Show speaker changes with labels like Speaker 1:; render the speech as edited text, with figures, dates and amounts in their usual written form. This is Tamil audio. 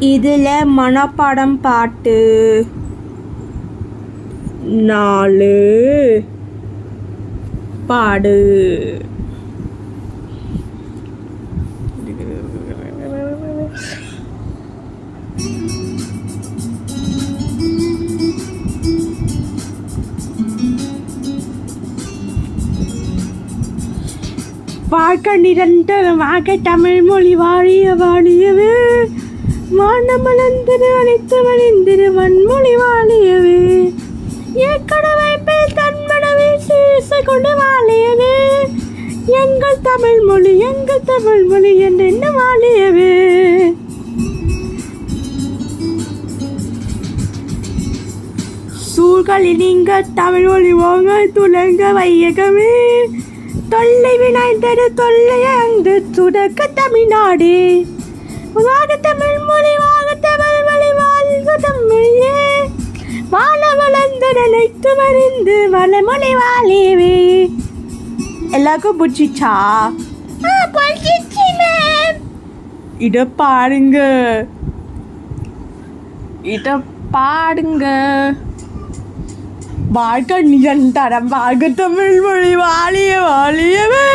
Speaker 1: இதில் மனப்பாடம் பாட்டு 4 பாடு. வாழ்க்கை நிரந்தரமாக தமிழ் மொழி வாழிய வாழியவே, வானமலந்திரு அனைத்து வழிந்திரு வன்மொழி வாழியவே, ஏற்கனவே பேர் தன்மனவே சீசை கொண்டு வாழியவே, எங்கள் தமிழ் மொழி என்ன வாழியவே. சூழ்களில் நீங்க தமிழ் மொழி ஓங்க துலங்க வையகமே, தொல்லை வினாய்ந்தது தொல்லை அங்கு துடக்க தமிழ்நாடு, வாக தமிழ் மொழி வாழ்க தமிழே, வாழ வளர்ந்து நினைத்து மறிந்து வளமொழி வாழியவே. எல்லாருக்கும் பிடிச்சிச்சா? பிடிச்சிச்சு மேம். இதை பாடுங்க. வாழ்க்கை நிரந்தரம், வாழ்க தமிழ் மொழி வாழியவே.